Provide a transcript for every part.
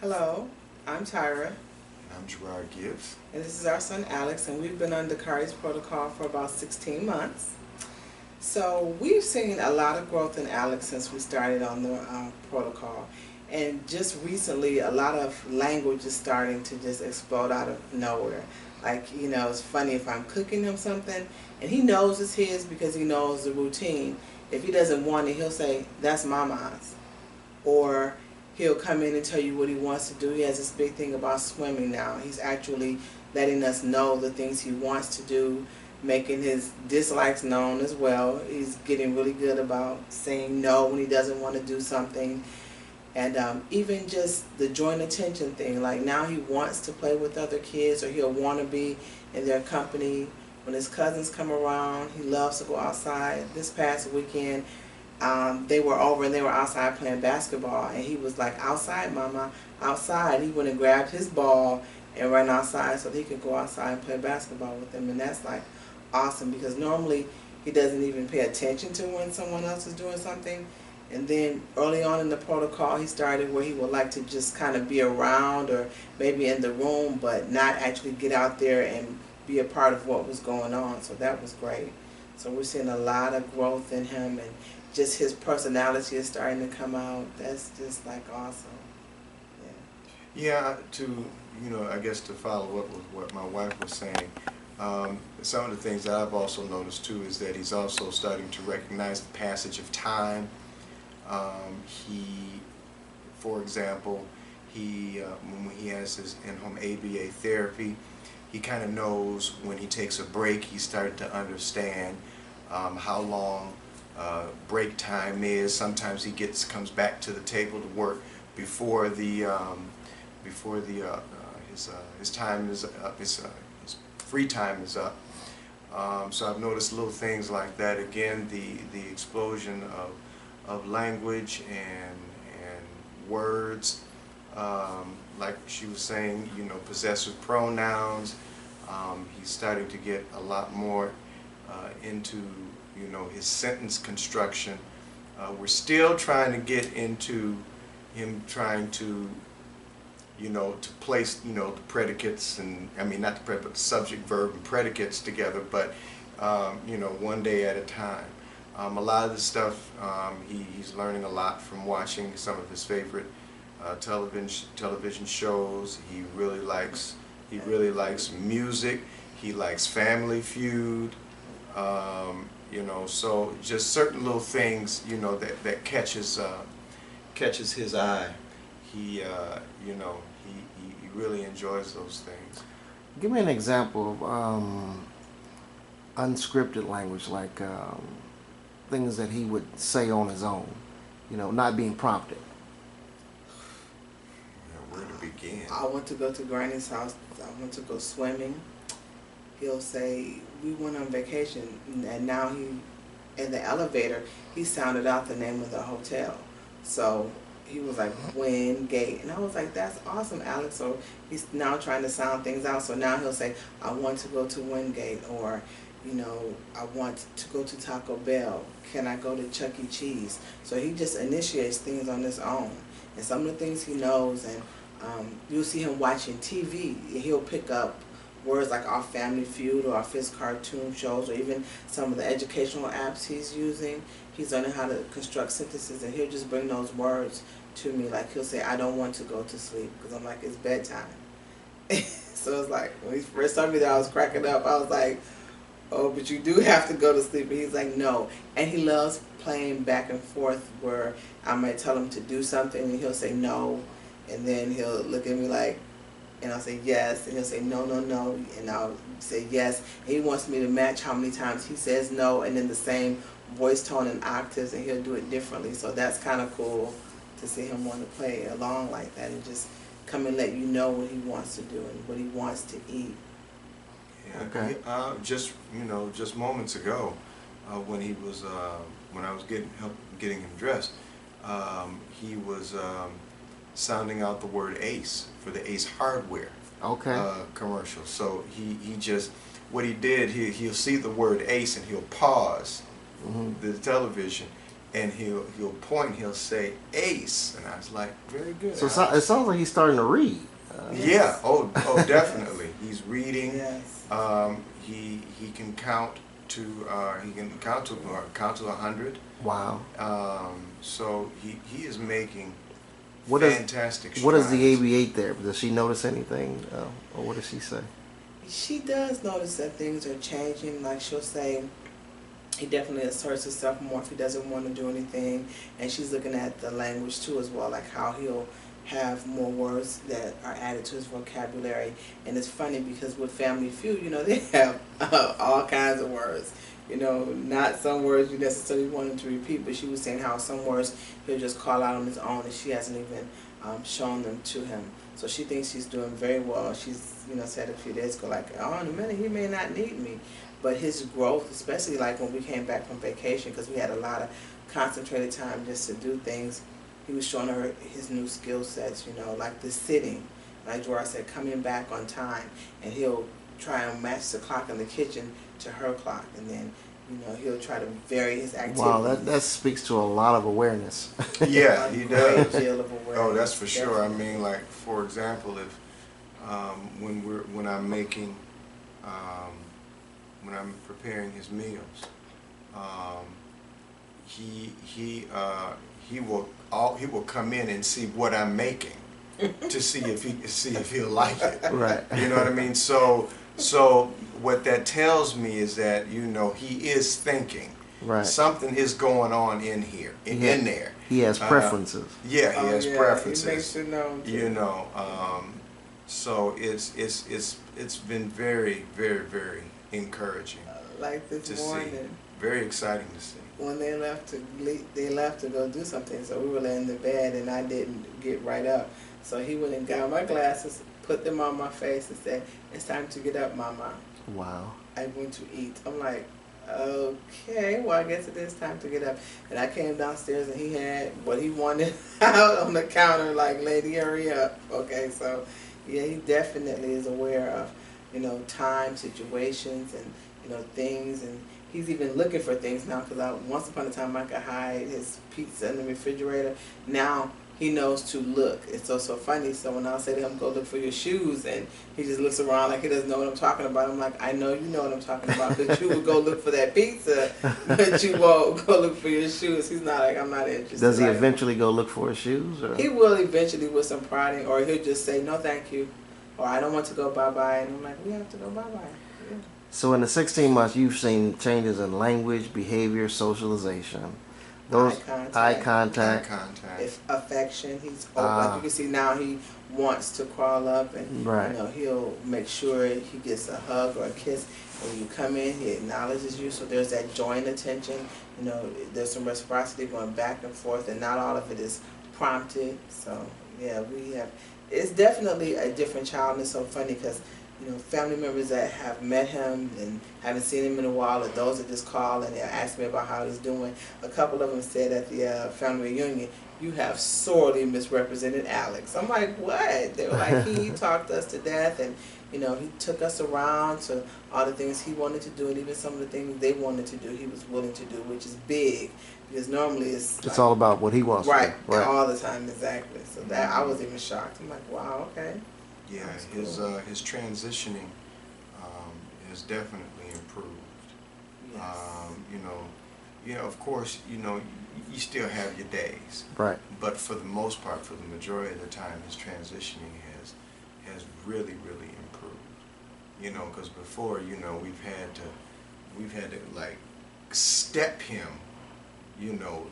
Hello, I'm Tyra, And I'm Gerard Gibbs. and this is our son Alex, and we've been on Dakhari's protocol for about 16 months. So we've seen a lot of growth in Alex since we started on the protocol. And just recently, a lot of language is starting to just explode out of nowhere. Like, it's funny if I'm cooking him something, and he knows it's his because he knows the routine. If he doesn't want it, he'll say, "That's Mama's." Or he'll come in and tell you what he wants to do. He has this big thing about swimming now. He's actually letting us know the things he wants to do, making his dislikes known as well. He's getting really good about saying no when he doesn't want to do something. And even just the joint attention thing, like now he wants to play with other kids, or he'll want to be in their company. When his cousins come around, he loves to go outside. This past weekend, they were over and they were outside playing basketball, and he was like, "Outside, Mama, outside." He went and grabbed his ball and ran outside so that he could go outside and play basketball with them. And that's like awesome, because normally he doesn't even pay attention to when someone else is doing something. And then early on in the protocol, he started where he would like to just kind of be around or maybe in the room, but not actually get out there and be a part of what was going on. So that was great. So we're seeing a lot of growth in him, and just his personality is starting to come out. That's just like awesome. Yeah, I guess to follow up with what my wife was saying, some of the things that I've also noticed too is that he's also starting to recognize the passage of time. He, for example, when he has his in-home ABA therapy, he kind of knows when he takes a break. He's starting to understand how long break time is. Sometimes he comes back to the table to work before his time is up, his free time is up. So I've noticed little things like that. Again, the explosion of language and words, like she was saying, possessive pronouns. He's starting to get a lot more into his sentence construction. We're still trying to get into him trying to to place the predicates, and I mean not the predicate, but the subject, verb, and predicates together, but one day at a time. A lot of the stuff he's learning a lot from watching some of his favorite television shows. He really likes music. He likes Family Feud. So just certain little things that catches his eye. He he really enjoys those things. Give me an example of unscripted language, like things that he would say on his own, not being prompted. Where to begin? I want to go to Granny's house. I want to go swimming. He'll say, "We went on vacation," and now in the elevator, he sounded out the name of the hotel. So he was like, "Wingate," and I was like, "That's awesome, Alex." So he's now trying to sound things out. So now he'll say, "I want to go to Wingate," or "I want to go to Taco Bell. Can I go to Chuck E. Cheese?" So he just initiates things on his own, and some of the things he knows, and you'll see him watching TV. He'll pick up words like our Family Feud or off his cartoon shows, or even some of the educational apps he's using. He's learning how to construct sentences, and he'll just bring those words to me. Like he'll say, "I don't want to go to sleep," because I'm like, "It's bedtime." So it's like, when he first told me that, I was cracking up. I was like, "Oh, but you do have to go to sleep." And he's like, "No." And he loves playing back and forth, where I might tell him to do something and he'll say no, and then he'll look at me like, and I'll say yes, and he'll say no, no, no, and I'll say yes. And he wants me to match how many times he says no, and then the same voice tone and octaves, and he'll do it differently. So that's kind of cool to see him want to play along like that, and just come and let you know what he wants to do and what he wants to eat. Yeah, Okay. just moments ago, when I was getting him dressed, he was sounding out the word Ace for the Ace Hardware Okay. commercial. So he just, what he did, he'll see the word Ace and he'll pause the television, and he'll point, he'll say ace, and I was like, very good. So Alex. it sounds like he's starting to read. Yeah. Oh, definitely. He's reading. Yes. He can count to count to 100. Wow. So he is making What fantastic What does the strides. AV8 there? Does she notice anything, or what does she say? She does notice that things are changing. Like she'll say, he definitely asserts himself more if he doesn't want to do anything. And she's looking at the language too as well, like how he'll have more words that are added to his vocabulary. And it's funny because with Family Feud, they have all kinds of words. Not some words you necessarily want him to repeat, but she was saying how some words he'll just call out on his own and she hasn't even shown them to him. So she thinks she's doing very well. She's, said a few days ago, like, oh, in a minute he may not need me. But his growth, especially like when we came back from vacation, because we had a lot of concentrated time just to do things, he was showing her his new skill sets, like the sitting. Like Dora said, coming back on time. And he'll try and match the clock in the kitchen to her clock. And then, he'll try to vary his activities. Wow, that speaks to a lot of awareness. Yeah, he does. Great deal of awareness. Oh, that's for sure. I Definitely. mean, like for example, if when I'm making when I'm preparing his meals, he will come in and see what I'm making to see if he'll like it. Right. You know what I mean? So what that tells me is that he is thinking. Right. Something is going on in here, in there. He has preferences. Yeah, he has preferences. He makes you know. Too. So it's been very, very, very encouraging Like to this see. morning. Very exciting to see. When they left to go do something, so we were laying in the bed and I didn't get right up. So he went and got my glasses, put them on my face and said, "It's time to get up, Mama. Wow. I'm going to eat." I'm like, okay, well I guess it is time to get up. And I came downstairs and he had what he wanted out on the counter, like, lady, hurry up. Okay, so yeah, he definitely is aware of, time, situations, and things, and he's even looking for things now, because once upon a time I could hide his pizza in the refrigerator. Now he knows to look. It's so funny. So when I say to him, go look for your shoes, and he just looks around like he doesn't know what I'm talking about. I'm like, I know you know what I'm talking about, but you would go look for that pizza, but you won't go look for your shoes. He's not like, I'm not interested. Does he Like, eventually go look for his shoes? Or? he will eventually with some prodding, or he'll just say, no thank you, or I don't want to go bye-bye. And I'm like, we have to go bye-bye. Yeah. So in the 16 months, you've seen changes in language, behavior, socialization. Those eye contact. If affection, he's like you can see now he wants to crawl up and Right. he'll make sure he gets a hug or a kiss. When you come in, he acknowledges you, so there's that joint attention. There's some reciprocity going back and forth, and not all of it is prompted. So yeah, it's definitely a different child, and it's so funny because family members that have met him and haven't seen him in a while, or those that just call and they ask me about how he's doing. A couple of them said at the family reunion, "You have sorely misrepresented Alex." I'm like, what? They were like, he talked us to death, and he took us around to all the things he wanted to do, and even some of the things they wanted to do, he was willing to do, which is big, because normally it's like, all about what he wants right, to do. Right. all the time, exactly. So that I was even shocked. I'm like, wow, okay. Yeah, Cool. his transitioning has definitely improved. Yes. Of course, you still have your days, Right. but for the most part, for the majority of the time, his transitioning has really, really improved. Because before, we've had to like step him,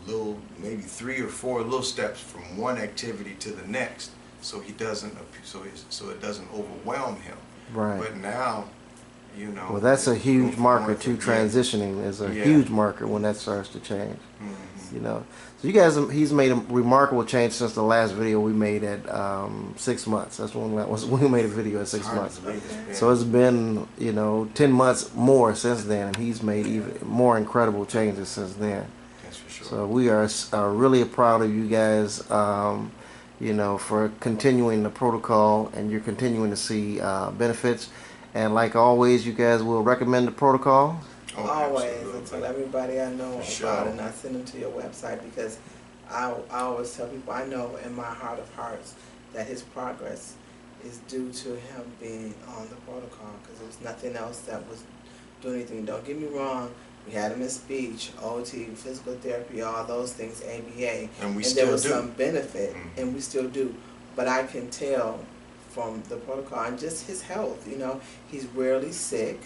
little, maybe 3 or 4 little steps from one activity to the next, so it doesn't overwhelm him. Right. But now, Well, that's a huge marker too. Yeah. Transitioning is a Yeah. huge marker when that starts to change. Mhm. So you guys, he's made a remarkable change since the last video we made at 6 months. That's when we made a video at 6 Hard to months. believe it's been- So it's been 10 months more since then, and he's made even more incredible changes since then. That's for sure. So we are really proud of you guys, for continuing the protocol, and you're continuing to see benefits. And like always, you guys will recommend the protocol. Oh, always. I absolutely. tell everybody I know For about sure. it, and I send them to your website because I always tell people I know in my heart of hearts that his progress is due to him being on the protocol because there was nothing else that was doing anything. Don't get me wrong. We had him in speech, OT, physical therapy, all those things, ABA, And we and still there was do. some benefit, Mhm. and we still do. But I can tell from the protocol and just his health, he's rarely sick.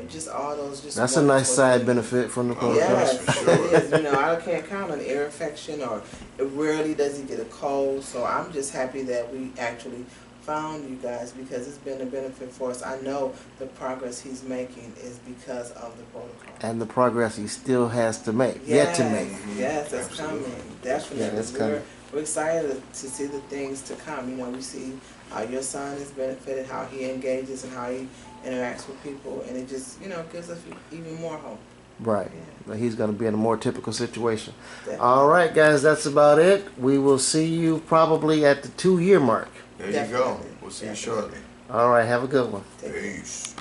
Just all those just That's a nice wonderful side things. benefit from the Oh, protocol. Yes, for sure. it is. I can't count on ear infection or rarely does he get a cold. So I'm just happy that we actually found you guys because it's been a benefit for us. I know the progress he's making is because of the protocol. And the progress he still has to make, yet to make. Yes, that's Absolutely. coming. Definitely. Yeah, that's coming. We're excited to see the things to come. We see how your son has benefited, how he engages and how he interacts with people, and it just, gives us even more hope. Right. Yeah. He's going to be in a more typical situation. Definitely. All right, guys, that's about it. We will see you probably at the 2-year mark. There you go. Definitely. We'll see you Definitely. shortly. All right, have a good one. Take care. Peace.